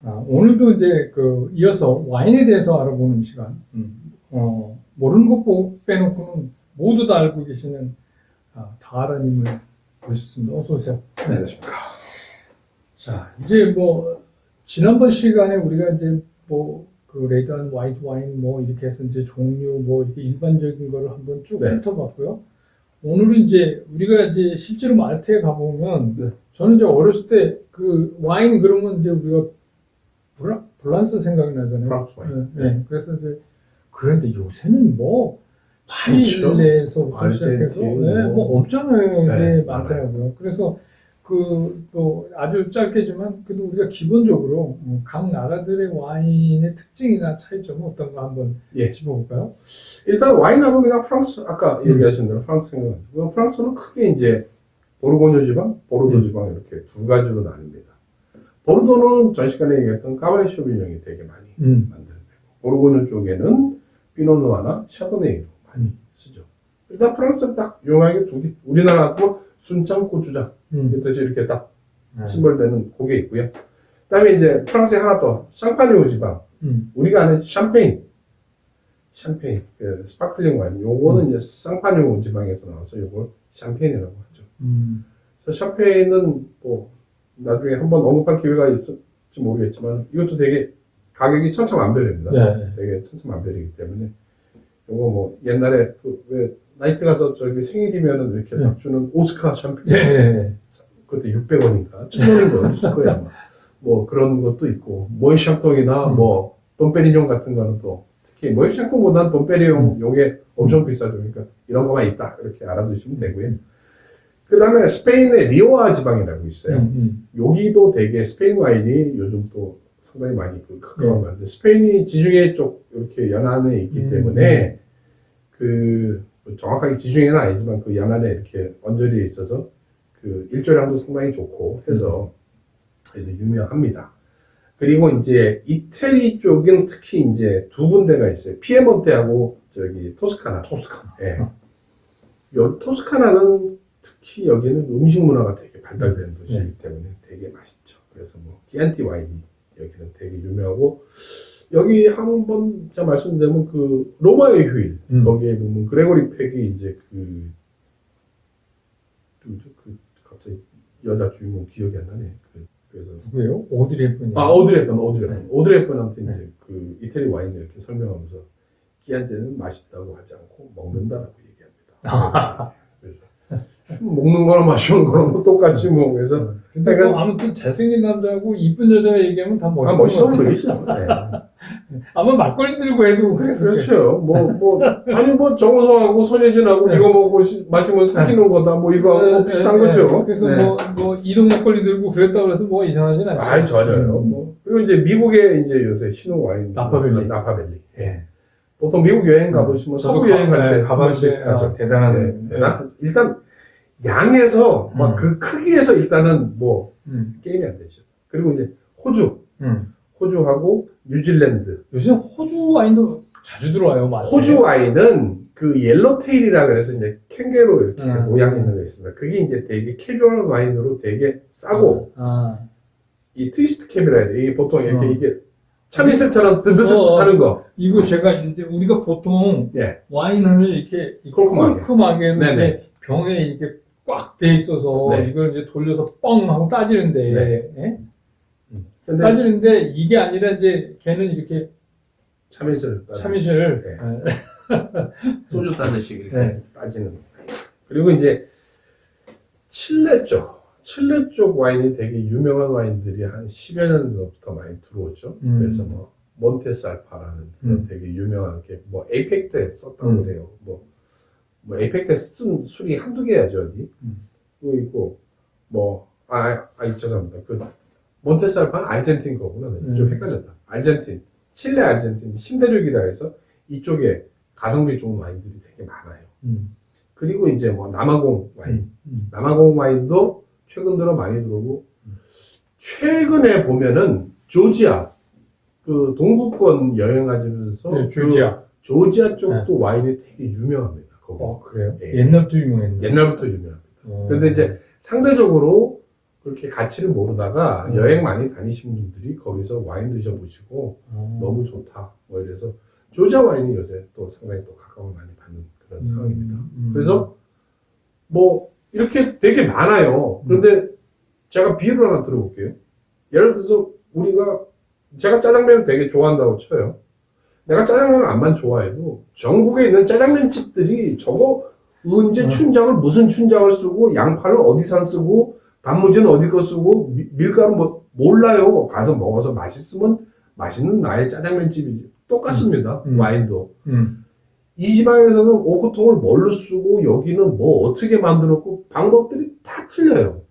오늘도 이제 이어서 와인에 대해서 알아보는 시간. 모르는 것 빼놓고는 모두 다 알고 계시는 다하라님을 모셨습니다. 어서 오세요. 네, 안녕하십니까. 자, 이제 지난번 시간에 우리가 이제 레드한 화이트 와인 이렇게 해서 이제 종류 이렇게 일반적인 거를 한번 쭉 네. 훑어봤고요. 오늘은 이제 우리가 이제 실제로 마트에 가보면 네. 저는 이제 어렸을 때 와인 그러면 이제 우리가 블란스 생각이 나잖아요. 프랑스 와인. 네. 그래서 이제 그런데 요새는 많죠. 치레에서부터 알젠틴, 시작해서 엄청나게 네, 많더라고요. 그래서 아주 짧게지만 그래도 우리가 기본적으로 각 나라들의 와인의 특징이나 차이점은 어떤가 한번 짚어볼까요? 일단 와인 하면 그냥 프랑스, 아까 얘기하신 대로 프랑스 생각나고, 프랑스는 크게 이제 보르고뉴 지방, 보르도 지방 이렇게 두 가지로 나뉩니다. 보르도는 전 시간에 얘기했던 까베르네 쇼비뇽이 되게 많이 만드는 데고, 보르고뉴 쪽에는 피노누아나 샤도네이로 많이 쓰죠. 일단 프랑스는 딱 유명하게 두 개, 우리나라 같으면 순창 고추장 이 뜻이 이렇게 딱 심벌되는 그게 있고요. 그다음에 이제 프랑스에 하나 더 샹파뉴 지방, 우리가 아는 샴페인, 스파클링 와인, 요거는 이제 샹파뉴 지방에서 나와서 요걸 샴페인이라고 하죠. 그래서 샴페인은 나중에 한번 언급할 기회가 있을지 모르겠지만 이것도 되게 가격이 천차만별입니다. 네. 되게 천차만별이기 때문에 요거 옛날에 왜 나이트 가서 저기 생일이면은 이렇게 딱 주는 오스카 샴페인. 네. 그때 600원인가 1000원인가 있을 거예요. 그런 것도 있고 모에샹통이나 돈페리뇽 같은 거는 또 특히 모에샹통보다는 돈페리뇽 요게 엄청 비싸죠. 그러니까 이런 거만 있다 이렇게 알아두시면 되고요. 그 다음에 스페인의 리오아 지방이라고 있어요. 여기도 되게 스페인 와인이 요즘 또 상당히 많이 크고 많은데 스페인이 지중해 쪽 이렇게 연안에 있기 때문에 정확하게 지중해는 아니지만 그 연안에 이렇게 언저리에 있어서 일조량도 상당히 좋고 해서 유명합니다. 그리고 이제 이태리 쪽은 특히 이제 두 군데가 있어요. 피에몬테하고 저기 토스카나. 예. 토스카나는 특히 여기는 음식 문화가 되게 발달된 도시이기 때문에 되게 맛있죠. 그래서 키안티 와인이 여기는 되게 유명하고 여기 한번 제가 말씀드리면 로마의 휴일 거기에 보면 그레고리 팩이 이제 갑자기 여자 주인공 기억이 안 나네. 그래서 누구예요? 오드리 헵번이요? 오드리 헵번한테 이제 이태리 와인을 이렇게 설명하면서 키안티는 맛있다고 하지 않고 먹는다라고 얘기합니다. 그래서 먹는 거랑 마시는 거랑 똑같이 그래서 근데 아무튼 잘생긴 남자하고 이쁜 여자가 얘기하면 다 멋있어 보이죠. 아마 막걸리 들고 해도 그랬을 그렇죠. 정우성하고 손예진하고 이거 먹고 마시면 사귀는 거다. 이거 비슷한 거죠. 그래서 이동 막걸리 들고 그랬다 그래서 이상하진 않죠. 아니, 전혀요. 그리고 이제 미국에 이제 요새 신흥 와인. 나파밸리. 예. 보통 미국 여행 가보시면 서부 여행 갈 때 가봤는데 대단한. 일단 양에서 그 크기에서 일단은 게임이 안 되죠. 그리고 이제 호주하고 뉴질랜드. 요새 호주 와인도 자주 들어와요. 호주 와인은 옐로테일이라 그래서 이제 캥거루 이렇게 모양 있는 거 있습니다. 그게 이제 되게 캐주얼한 와인으로 되게 싸고 이 트위스트 캡이라 해야 돼. 이게 보통 이렇게 이게 참이슬처럼 든든든 하는 거. 이거 제가 이제 우리가 보통 와인 하면 이렇게 콜크하게 했는데 병에 이렇게 꽉 돼 있어서 이걸 이제 돌려서 뻥 하고 따지는데 따지는데 이게 아니라 이제 걔는 이렇게 참이슬 소주 따듯이 이렇게 따지는. 그리고 이제 칠레 쪽 와인이 되게 유명한 와인들이 한 10여 년 전부터 많이 들어오죠. 그래서 몬테살파라는 되게 유명한 게 에이펙 때 썼다고 그래요. 에이펙 때 쓴 술이 한두 개야죠, 어디. 또 있고 죄송합니다. 몬테살파는 아르헨틴 거구나. 좀 헷갈렸다. 칠레 아르헨틴 신대륙이라 해서 이쪽에 가성비 좋은 와인들이 되게 많아요. 그리고 이제 남아공 와인. 남아공 와인도 최근 들어 많이 들어오고, 최근에 보면은 조지아, 동부권 여행하면서 조지아 쪽도 와인이 되게 유명합니다. 거기. 그래요? 옛날부터 유명했는데. 옛날부터 유명합니다. 그런데 이제 상대적으로 그렇게 가치를 모르다가 여행 많이 다니신 분들이 거기서 와인 드셔보시고 너무 좋다. 뭐 이래서 조지아 와인이 요새 또 상당히 또 각광을 많이 받는 그런 상황입니다. 그래서 뭐 이렇게 되게 많아요. 그런데 제가 비유를 하나 들어볼게요. 예를 들어서 제가 짜장면을 되게 좋아한다고 쳐요. 내가 짜장면을 안만 좋아해도 전국에 있는 짜장면 집들이 저거 언제 춘장을 무슨 춘장을 쓰고 양파를 어디산 쓰고 단무지는 어디 거 쓰고 밀가루 뭐 몰라요. 가서 먹어서 맛있으면 맛있는 나의 짜장면 집이지. 똑같습니다. 와인도. 이 지방에서는 오크통을 뭘로 쓰고 여기는 뭐 어떻게 만들었고 방법들이 다 틀려요.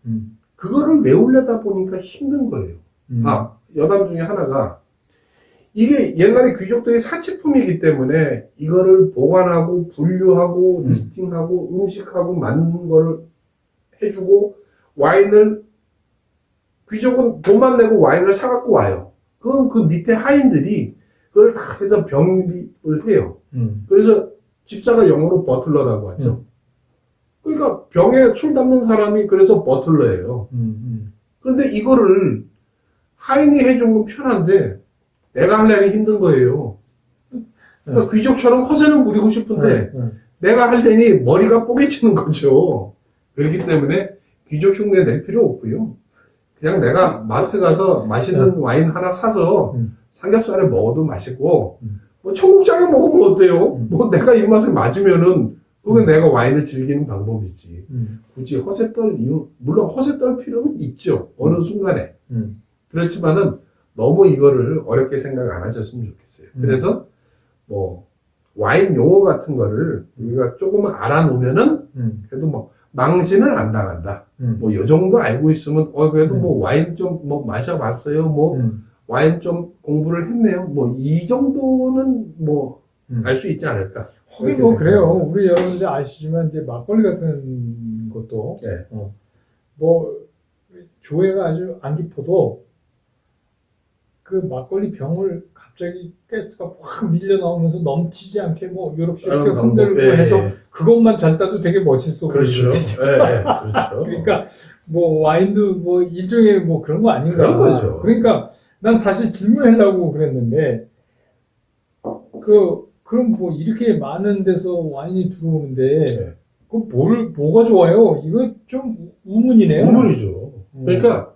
그거를 외우려다 보니까 힘든 거예요. 여담 중에 하나가 이게 옛날에 귀족들이 사치품이기 때문에 이거를 보관하고 분류하고 리스팅하고 음식하고 만든 거를 해주고 와인을 귀족은 돈만 내고 와인을 사갖고 와요. 그럼 그 밑에 하인들이 그걸 다 해서 병립을 해요. 그래서 집사가 영어로 버틀러라고 하죠. 그러니까 병에 술 담는 사람이 그래서 버틀러예요. 그런데 이거를 하인이 해준 건 편한데 내가 하려니 힘든 거예요. 그러니까 귀족처럼 허세는 부리고 싶은데 내가 하려니 머리가 뽀개지는 거죠. 그렇기 때문에 귀족 흉내 낼 필요 없고요. 그냥 내가 마트 가서 맛있는 와인 하나 사서 삼겹살에 먹어도 맛있고 뭐 청국장에 먹으면 어때요? 뭐 내가 입맛에 맞으면은 그게 내가 와인을 즐기는 방법이지. 굳이 허세 떨 이유, 물론 허세 떨 필요는 있죠. 어느 순간에. 그렇지만은 너무 이거를 어렵게 생각 안 하셨으면 좋겠어요. 그래서 뭐 와인 용어 같은 거를 우리가 조금은 알아놓으면은 그래도 뭐 망신은 안 당한다. 뭐 요 정도 알고 있으면 그래도 뭐 와인 좀 뭐 마셔봤어요. 뭐 와인 좀 공부를 했네요. 뭐 이 정도는 뭐 알 수 있지 않을까. 하긴 뭐 그래요. 우리 여러분들 아시지만 이제 막걸리 같은 것도 뭐 조회가 아주 안 깊어도 그 막걸리 병을 갑자기 가스가 확 밀려 나오면서 넘치지 않게 뭐 요렇게 흔들고 해서 그것만 잘 따도 되게 멋있어. 그렇죠. 그렇죠. 그러니까 뭐 와인도 뭐 일종의 뭐 그런 거 아닌가. 그런 거죠. 그러니까 난 사실 질문하려고 그랬는데 그럼 뭐 이렇게 많은 데서 와인이 들어오는데 뭐가 좋아요? 이거 좀 우문이네요. 우문이죠. 그러니까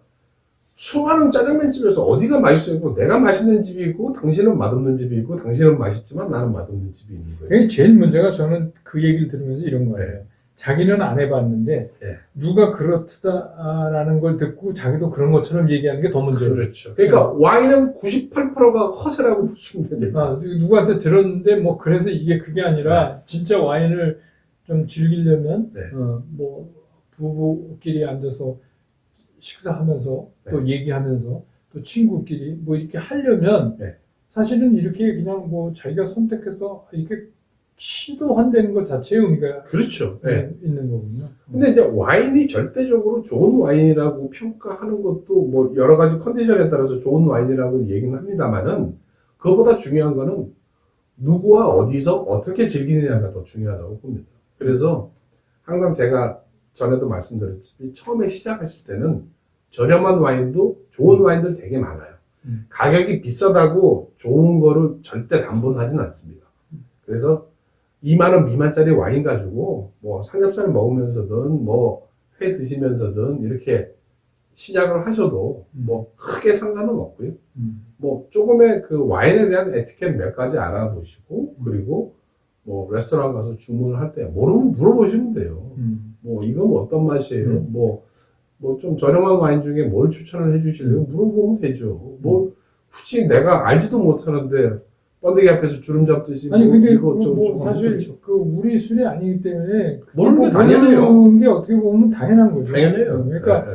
수많은 짜장면집에서 어디가 맛있어요? 내가 맛있는 집이 있고 당신은 맛없는 집이 있고 당신은 맛있지만 나는 맛없는 집이 있는 거예요. 그게 제일 문제가 저는 그 얘기를 들으면서 이런 거예요. 자기는 안 해봤는데 누가 그렇다라는 걸 듣고 자기도 그런 것처럼 얘기하는 게 더 문제예요. 그렇죠. 그러니까 와인은 98%가 허세라고 보시면 됩니다. 누구한테 들었는데 뭐 그래서 이게 그게 아니라 진짜 와인을 좀 즐기려면 뭐 부부끼리 앉아서 식사하면서 또 얘기하면서 또 친구끼리 뭐 이렇게 하려면 사실은 이렇게 그냥 뭐 자기가 선택해서 이렇게 시도한다는 것 자체의 의미가 그렇죠. 있는 거군요. 근데 이제 와인이 절대적으로 좋은 와인이라고 평가하는 것도 뭐 여러 가지 컨디션에 따라서 좋은 와인이라고 얘기는 합니다만은 그거보다 중요한 거는 누구와 어디서 어떻게 즐기느냐가 더 중요하다고 봅니다. 그래서 항상 제가 전에도 말씀드렸듯이 처음에 시작하실 때는 저렴한 와인도 좋은 와인들 되게 많아요. 가격이 비싸다고 좋은 거를 절대 담보하진 않습니다. 그래서 2만 원 미만짜리 와인 가지고 뭐 삼겹살 먹으면서든 뭐 회 드시면서든 이렇게 시작을 하셔도 뭐 크게 상관은 없고요. 뭐 조금의 그 와인에 대한 에티켓 몇 가지 알아보시고 그리고 뭐 레스토랑 가서 주문을 할 때 모르면 물어보시면 돼요. 뭐 이건 뭐 어떤 맛이에요? 뭐 좀 저렴한 와인 중에 뭘 추천을 해주실래요? 물어보면 되죠. 뭐 굳이 내가 알지도 못하는데 번데기 앞에서 주름 잡듯이 아니 뭐 근데 이거 뭐 사실 그 우리 술이 아니기 때문에 모르는 게 당연해요. 게 어떻게 보면 당연한 거죠. 당연해요. 그러니까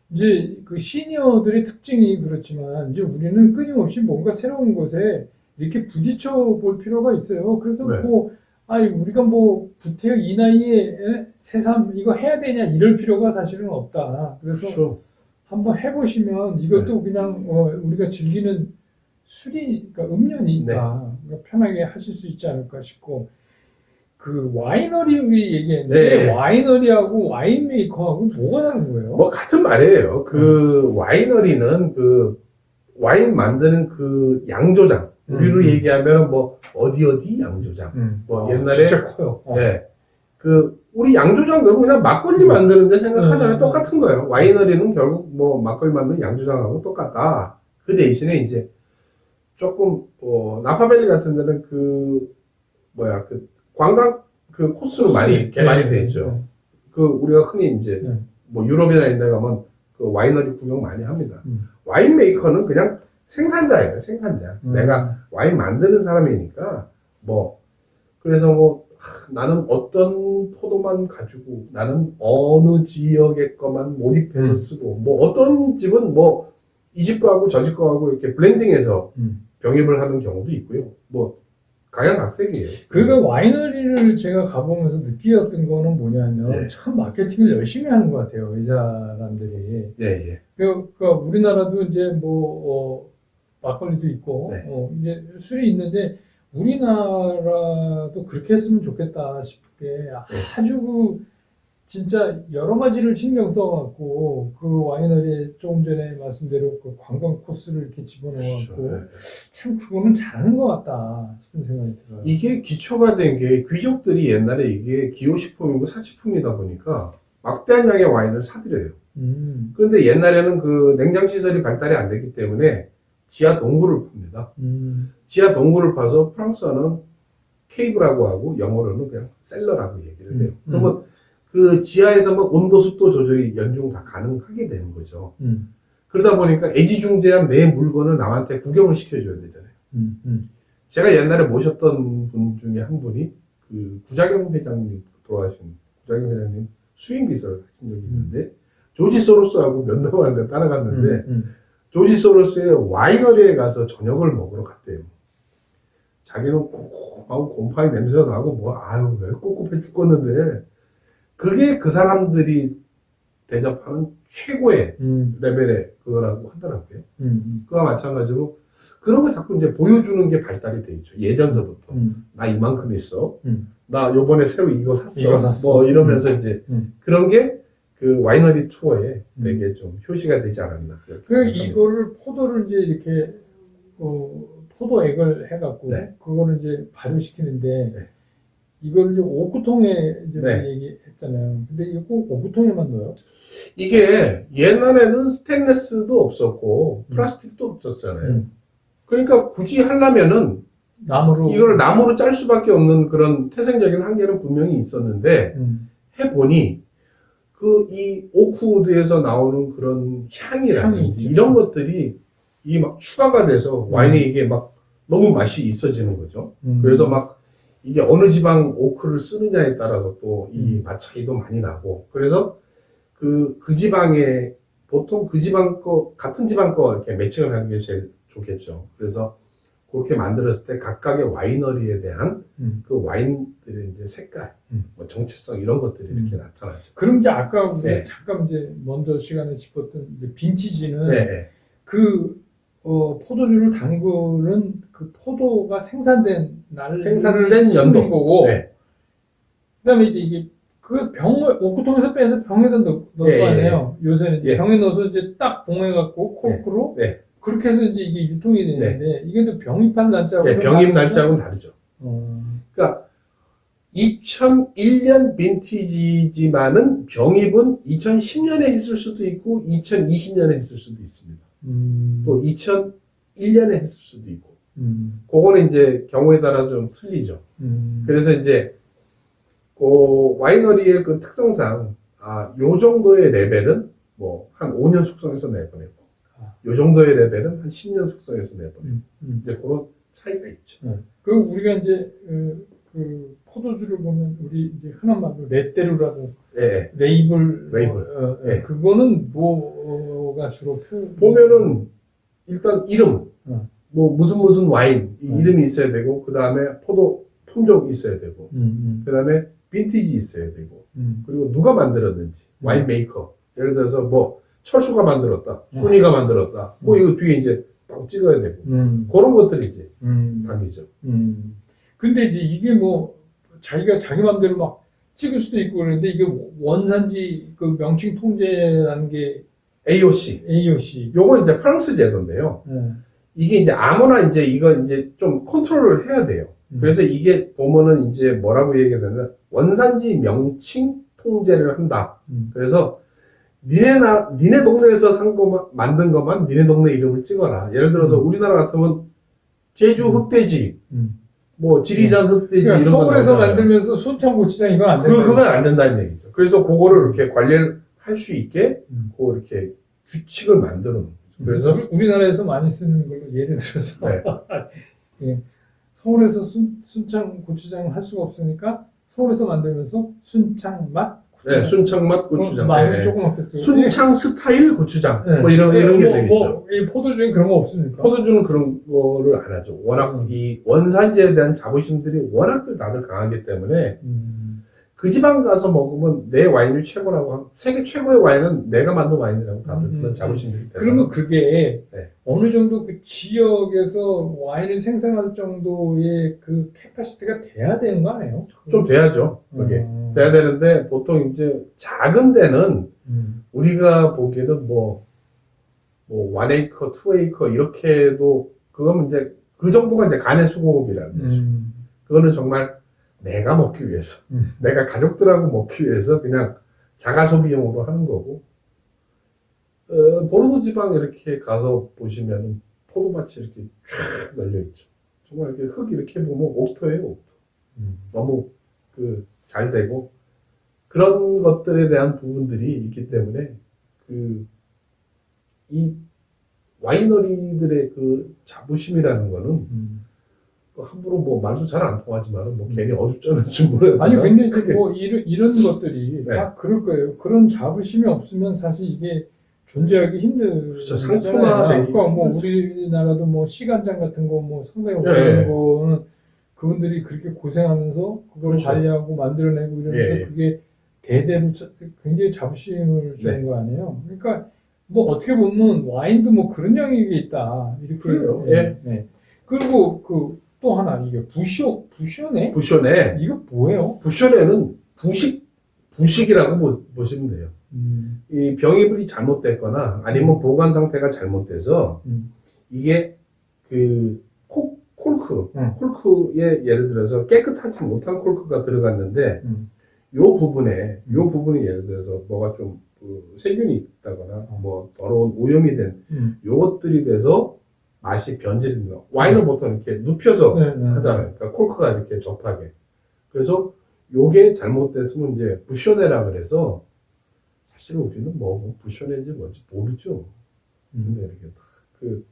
이제 그 시니어들의 특징이 그렇지만 이제 우리는 끊임없이 뭔가 새로운 것에 이렇게 부딪혀 볼 필요가 있어요. 그래서 뭐 우리가 뭐 구태여 이 나이에 새삼 이거 해야 되냐 이럴 필요가 사실은 없다. 그래서 그렇죠. 한번 해보시면 이것도 그냥 우리가 즐기는 술이, 그러니까 음료니까 그러니까 편하게 하실 수 있지 않을까 싶고, 그 와이너리 우리 얘기했는데 네. 와이너리하고 와인메이커하고 뭐가 다른 거예요? 뭐 같은 말이에요. 그 와이너리는 그 와인 만드는 그 양조장. 우리로 얘기하면 뭐 어디 양조장. 뭐 옛날에 진짜 커요. 네. 그 우리 양조장 그냥 막걸리 만드는데 생각하잖아요. 똑같은 거예요. 와이너리는 결국 뭐 막걸리 만드는 양조장하고 똑같다. 그 대신에 이제 조금 나파밸리 같은 데는 그 뭐야 그 관광 그 코스로 많이 개발이 돼 있죠. 그 우리가 흔히 이제 뭐 유럽이나 이런 데 가면 그 와이너리 구경 많이 합니다. 와인 메이커는 그냥 생산자예요. 생산자. 내가 와인 만드는 사람이니까 뭐 그래서 뭐 나는 어떤 포도만 가지고 나는 어느 지역의 것만 몰입해서 쓰고 뭐 어떤 집은 뭐 이 집 거하고 저 집 거하고 이렇게 블렌딩해서 병입을 하는 경우도 있고요. 뭐 각양각색이에요. 그러니까 와이너리를 제가 가보면서 느끼었던 거는 뭐냐면 네. 참 마케팅을 열심히 하는 것 같아요. 이 사람들이. 예. 그러니까 우리나라도 이제 뭐 막걸리도 있고 네. 이제 술이 있는데 우리나라도 그렇게 했으면 좋겠다 싶게 아주 그 진짜 여러 가지를 신경 써갖고 그 와이너리에 조금 전에 말씀대로 그 관광 코스를 이렇게 집어넣어갖고 그렇죠. 참 그거는 잘하는 것 같다 싶은 생각이 들어요. 이게 기초가 된 게 귀족들이 옛날에 이게 기호식품이고 사치품이다 보니까 막대한 양의 와인을 사들여요. 그런데 옛날에는 그 냉장 시설이 발달이 안 됐기 때문에 지하 동굴을 팝니다. 지하 동굴을 파서 프랑스어는 케이브라고 하고 영어로는 그냥 셀러라고 얘기를 해요. 그러면 그 지하에서 뭐 온도, 습도 조절이 연중 다 가능하게 되는 거죠. 그러다 보니까 애지중지한 내 물건을 남한테 구경을 시켜줘야 되잖아요. 제가 옛날에 모셨던 분 중에 한 분이 그 구자경 회장님, 돌아가신 구자경 회장님 수행 비서를 하신 적이 있는데 조지 소로스하고 면담하는데 따라갔는데 조지 소로스의 와이너리에 가서 저녁을 먹으러 갔대요. 자기는 꼼꼼하고 곰팡이 냄새가 나고 뭐 아유 왜 꿉꿉해 죽겠는데 그게 그 사람들이 대접하는 최고의 레벨의 그거라고 하더라고요. 그와 마찬가지로 그런 거 자꾸 이제 보여주는 게 발달이 돼 있죠. 예전서부터. 나 이만큼 있어. 나 요번에 새로 이거 샀어. 뭐 이러면서 이제 그런 게 그 와이너리 투어에 되게 좀 효시가 되지 않았나. 그 이거를 포도를 이제 이렇게 포도액을 해갖고 네. 그거를 이제 발효시키는데 네. 이걸 이제 오크통에 이제 네. 얘기했잖아요. 근데 이거 꼭 오크통에만 넣어요? 이게 옛날에는 스테인레스도 없었고 플라스틱도 없었잖아요. 그러니까 굳이 하려면은 이걸 나무로 짤 수밖에 없는 그런 태생적인 한계는 분명히 있었는데 해보니 그 이 오크우드에서 나오는 그런 향이라든지 이런 것들이 이 막 추가가 돼서 와인에 이게 막 너무 맛이 있어지는 거죠. 그래서 막 이게 어느 지방 오크를 쓰느냐에 따라서 또 이 맛 차이도 많이 나고 그래서 그 지방에 보통 그 지방 거 같은 지방 거 이렇게 매칭을 하는 게 제일 좋겠죠. 그래서 그렇게 만들었을 때 각각의 와이너리에 대한 그 와인들의 이제 색깔, 뭐 정체성 이런 것들이 이렇게 나타나죠. 그럼 이제 아까 우리 네. 잠깐 이제 먼저 시간에 짚었던 이제 빈티지는 네. 그 포도주를 담그는 그 포도가 생산된 연도 거고, 네. 그다음에 이제 이게 그 오크통에서 빼서 병에다 넣을 거 아니에요. 요새는 이제 병에 넣어서 이제 딱 봉해갖고 코르크로 그렇게 해서 이제 이게 유통이 되는데 이게 또 병입한 날짜하고 병입 날짜하고는 다르죠. 그러니까 2001년 빈티지지만은 병입은 2010년에 했을 수도 있고 2020년에 했을 수도 있습니다. 또 2001년에 했을 수도 있고 그거는 이제 경우에 따라 좀 틀리죠. 그래서 이제 그 와이너리의 그 특성상 요 정도의 레벨은 뭐 한 5년 숙성해서 내보내고 요 정도의 레벨은 한 10년 숙성해서 내보내고 이제 그런 차이가 있죠. 그 우리가 이제 그 포도주를 보면 우리 이제 흔한 말로 레테루라고 레이블 그거는 뭐가 주로 보면은 일단 이름 뭐 무슨 와인 이름이 있어야 되고 그 다음에 포도 품종이 있어야 되고 그 다음에 빈티지 있어야 되고 그리고 누가 만들었는지 와인 메이커 예를 들어서 뭐 철수가 만들었다 순이가 만들었다 뭐 이거 뒤에 이제 딱 찍어야 되고 그런 것들이 이제 담기죠. 근데 이제 이게 뭐 자기가 자기 마음대로 막 찍을 수도 있고 그러는데 이게 원산지 그 명칭 통제라는 게 AOC. 요건 이제 프랑스 제도인데요. 이게 이제 아무나 이제 이거 이제 좀 컨트롤을 해야 돼요. 그래서 이게 보면은 이제 뭐라고 얘기하냐면 원산지 명칭 통제를 한다. 그래서 니네 동네에서 산 거만, 만든 것만 니네 동네 이름을 찍어라. 예를 들어서 우리나라 같으면 제주 흑돼지, 뭐 지리산 흑돼지 그러니까 이런 거 서울에서 나오잖아요. 만들면서 순창 고추장 이건 안 된다. 그건 안 된다는 얘기죠. 그래서 그거를 이렇게 관리를 할 수 있게 그 이렇게 규칙을 만드는 거죠. 그래서 우리나라에서 많이 쓰는 걸로 예를 들어서 네. 예. 서울에서 순창 고추장 할 수가 없으니까 서울에서 만들면서 순창 맛 고추장. 네, 순창 맛 고추장. 맛을 네. 조그맣게 쓰고 순창 스타일 고추장. 네. 뭐 이런 게 되겠죠. 이 포도주에 그런 거 없습니까? 포도주는 그런 거를 안 하죠. 워낙 이 원산지에 대한 자부심들이 워낙 다들 강하기 때문에 그 지방 가서 먹으면 내 와인이 최고라고 세계 최고의 와인은 내가 만든 와인이라고 다들 그런 자부심들이 그러면 그게 네. 어느 정도 그 지역에서 와인을 생산할 정도의 그 캐파시티가 돼야 되는 거 아니에요? 좀 돼야죠. 그게 돼야 되는데 보통 이제 작은 데는 우리가 보기에는 뭐 1에이커, 2에이커 이렇게도 그거는 이제 그 정도가 이제 간의 수공업이라는 거죠. 그거는 정말 내가 먹기 위해서, 내가 가족들하고 먹기 위해서 그냥 자가 소비용으로 하는 거고, 보르도 지방 이렇게 가서 보시면 포도밭이 이렇게 쫙 널려있죠. 정말 이렇게 흙 이렇게 보면 옥토예요, 옥토. 너무 잘 되고, 그런 것들에 대한 부분들이 있기 때문에, 이 와이너리들의 그 자부심이라는 거는, 함부로 뭐 말도 잘 안 통하지만 뭐 괜히 어줍잖은 질문을 아니 근데 이제 뭐 이런 것들이 네. 다 그럴 거예요. 그런 자부심이 없으면 사실 이게 존재하기 힘든 그렇죠. 거잖아요. 상품화되기 그러니까 뭐 힘들죠. 우리나라도 뭐 시간장 같은 거 뭐 상당히 네. 어려운 거는 그분들이 그렇게 고생하면서 그걸 그렇죠. 관리하고 만들어내고 이러면서 예. 그게 대대로 굉장히 자부심을 주는 네. 거 아니에요. 그러니까 뭐 어떻게 보면 와인도 뭐 그런 영역이 있다 이렇게. 그래요. 예. 네. 그리고 또 하나 이게 부쇼네? 부쇼네. 이거 뭐예요? 부쇼네는 부식이라고 보시면 돼요. 이 병입이 잘못됐거나 아니면 보관 상태가 잘못돼서 이게 콜크에 예를 들어서 깨끗하지 못한 콜크가 들어갔는데 요 부분이 예를 들어서 뭐가 좀 세균이 있다거나 뭐 더러운 오염이 된 요것들이 돼서 맛이 변질입니다. 와인을 보통 이렇게 눕혀서 하잖아요. 그러니까 콜크가 이렇게 접하게. 그래서 요게 잘못됐으면 이제 부쇼네라 그래서 사실 우리는 뭐 부쇼네인지 뭔지 모르죠. 근데 이렇게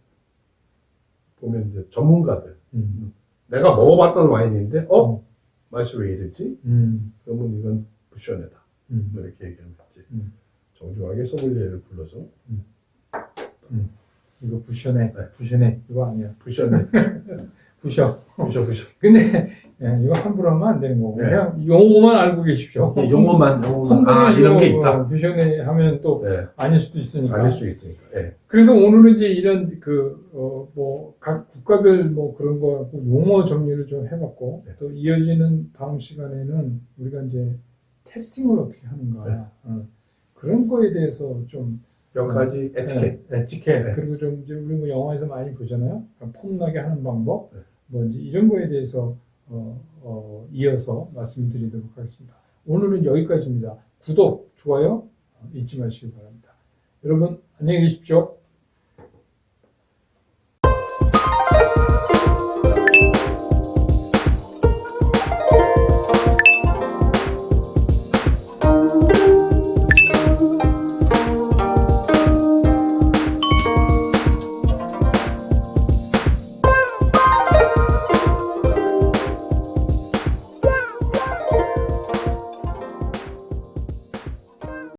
보면 이제 전문가들 내가 먹어봤던 와인인데 맛이 왜 이러지? 그러면 이건 부쇼네다. 뭐 이렇게 얘기하면 이제 정중하게 소믈리에를 불러서 이거 부셔네. 이거 아니야. 부쇼네. 부셔. 근데 이거 함부로 하면 안 되는 거고 네. 그냥 용어만 알고 계십시오. 용어만 이런 게 있다. 부셔네 하면 또 네. 아닐 수도 있으니까. 아닐 수 있으니까. 네. 그래서 오늘은 이제 이런 각 국가별 뭐 그런 거 용어 정리를 좀 해봤고 또 이어지는 다음 시간에는 우리가 이제 테스팅을 어떻게 하는가 그런 거에 대해서 좀 몇 가지 에티켓. 에티켓. 네. 그리고 좀 이제 우리 뭐 영화에서 많이 보잖아요. 그러니까 폼나게 하는 방법. 네. 뭐 이제 이런 거에 대해서 이어서 말씀드리도록 하겠습니다. 오늘은 여기까지입니다. 구독, 좋아요 잊지 마시기 바랍니다. 여러분 안녕히 계십시오.